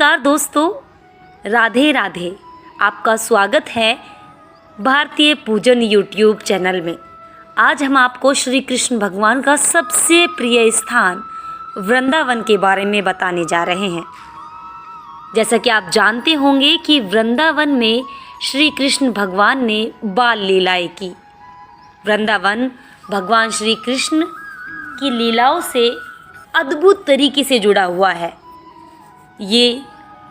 नमस्कार दोस्तों, राधे राधे। आपका स्वागत है भारतीय पूजन यूट्यूब चैनल में। आज हम आपको श्री कृष्ण भगवान का सबसे प्रिय स्थान वृंदावन के बारे में बताने जा रहे हैं। जैसा कि आप जानते होंगे कि वृंदावन में श्री कृष्ण भगवान ने बाल लीलाएं की। वृंदावन भगवान श्री कृष्ण की लीलाओं से अद्भुत तरीके से जुड़ा हुआ है। ये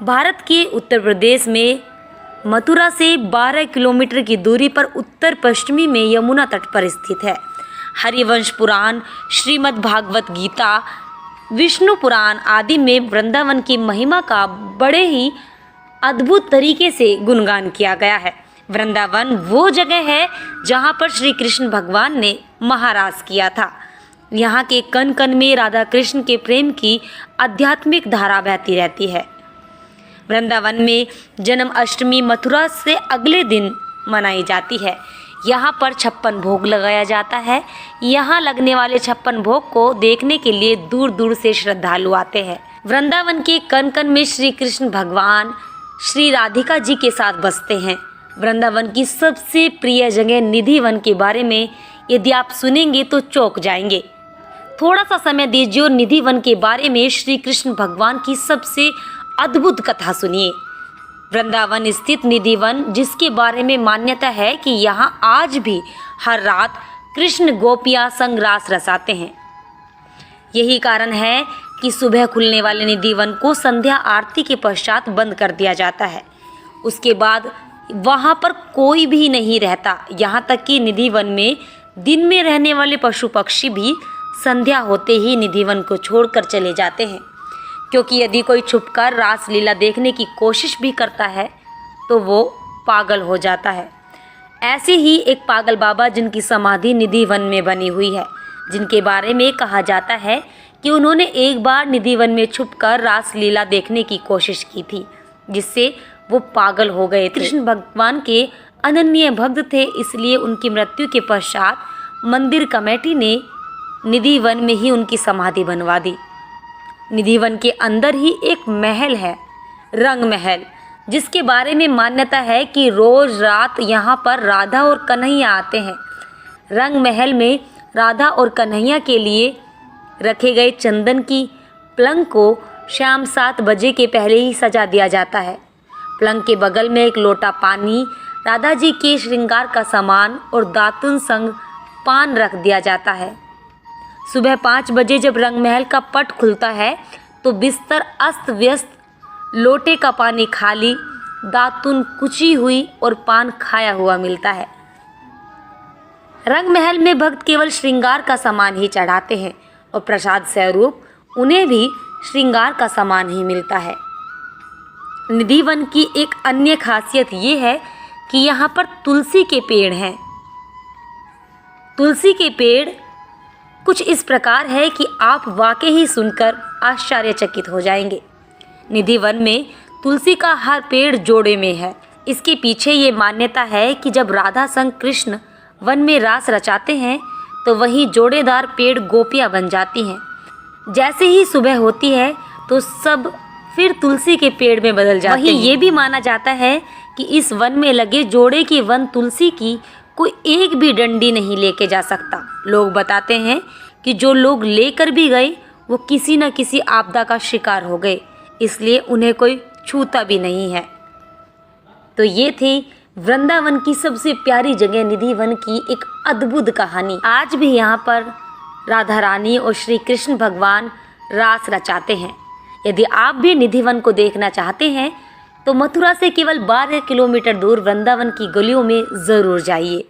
भारत के उत्तर प्रदेश में मथुरा से 12 किलोमीटर की दूरी पर उत्तर पश्चिमी में यमुना तट पर स्थित है। हरिवंश पुराण, श्रीमद् भागवत गीता, विष्णु पुराण आदि में वृंदावन की महिमा का बड़े ही अद्भुत तरीके से गुणगान किया गया है। वृंदावन वो जगह है जहाँ पर श्री कृष्ण भगवान ने महाराज किया था। यहाँ के कण कण में राधा कृष्ण के प्रेम की आध्यात्मिक धारा बहती रहती है। वृंदावन में जन्म अष्टमी मथुरा से अगले दिन मनाई जाती है। यहाँ पर 56 भोग लगाया जाता है। यहाँ लगने वाले 56 भोग को देखने के लिए दूर दूर से श्रद्धालु आते हैं। वृंदावन के कण कण में श्री कृष्ण भगवान श्री राधिका जी के साथ बसते हैं। वृंदावन की सबसे प्रिय जगह निधि वन के बारे में यदि आप सुनेंगे तो चौंक जाएंगे। थोड़ा सा समय दीजिए और निधि वन के बारे में श्री कृष्ण भगवान की सबसे अद्भुत कथा सुनिए। वृंदावन स्थित निधि वन, जिसके बारे में मान्यता है कि यहाँ आज भी हर रात कृष्ण गोपियाँ संग रास रचाते हैं। यही कारण है कि सुबह खुलने वाले निधि वन को संध्या आरती के पश्चात बंद कर दिया जाता है। उसके बाद वहाँ पर कोई भी नहीं रहता। यहाँ तक कि निधि वन में दिन में रहने वाले पशु पक्षी भी संध्या होते ही निधि वन को छोड़कर चले जाते हैं, क्योंकि यदि कोई छुपकर रासलीला देखने की कोशिश भी करता है तो वो पागल हो जाता है। ऐसे ही एक पागल बाबा जिनकी समाधि निधि वन में बनी हुई है, जिनके बारे में कहा जाता है कि उन्होंने एक बार निधि वन में छुपकर रासलीला देखने की कोशिश की थी, जिससे वो पागल हो गए थे। कृष्ण भगवान के अनन्य भक्त थे, इसलिए उनकी मृत्यु के पश्चात मंदिर कमेटी ने निधि वन में ही उनकी समाधि बनवा दी। निधि वन के अंदर ही एक महल है, रंग महल, जिसके बारे में मान्यता है कि रोज रात यहाँ पर राधा और कन्हैया आते हैं। रंग महल में राधा और कन्हैया के लिए रखे गए चंदन की पलंग को शाम 7 बजे के पहले ही सजा दिया जाता है। पलंग के बगल में एक लोटा पानी, राधा जी के श्रृंगार का सामान और दातुन संग पान रख दिया जाता है। सुबह 5 बजे जब रंग महल का पट खुलता है तो बिस्तर अस्त व्यस्त, लोटे का पानी खाली, दातुन कुची हुई और पान खाया हुआ मिलता है। रंग महल में भक्त केवल श्रृंगार का सामान ही चढ़ाते हैं और प्रसाद स्वरूप उन्हें भी श्रृंगार का सामान ही मिलता है। निधि वन की एक अन्य खासियत ये है कि यहाँ पर तुलसी के पेड़ हैं। तुलसी के पेड़ कुछ इस प्रकार है कि आप वाकई ही सुनकर आश्चर्यचकित हो जाएंगे। निधि वन में तुलसी का हर पेड़ जोड़े में है। इसके पीछे ये मान्यता है कि जब राधा संग कृष्ण वन में रास रचाते हैं तो वही जोड़ेदार पेड़ गोपियाँ बन जाती हैं। जैसे ही सुबह होती है तो सब फिर तुलसी के पेड़ में बदल जाते हैं। वहीं ये भी माना जाता है कि इस वन में लगे जोड़े की वन तुलसी की कोई एक भी डंडी नहीं लेके जा सकता। लोग बताते हैं कि जो लोग लेकर भी गए वो किसी न किसी आपदा का शिकार हो गए, इसलिए उन्हें कोई छूता भी नहीं है। तो ये थी वृंदावन की सबसे प्यारी जगह निधि वन की एक अद्भुत कहानी। आज भी यहाँ पर राधा रानी और श्री कृष्ण भगवान रास रचाते हैं। यदि आप भी निधि वन को देखना चाहते हैं तो मथुरा से केवल 12 किलोमीटर दूर वृंदावन की गलियों में ज़रूर जाइए।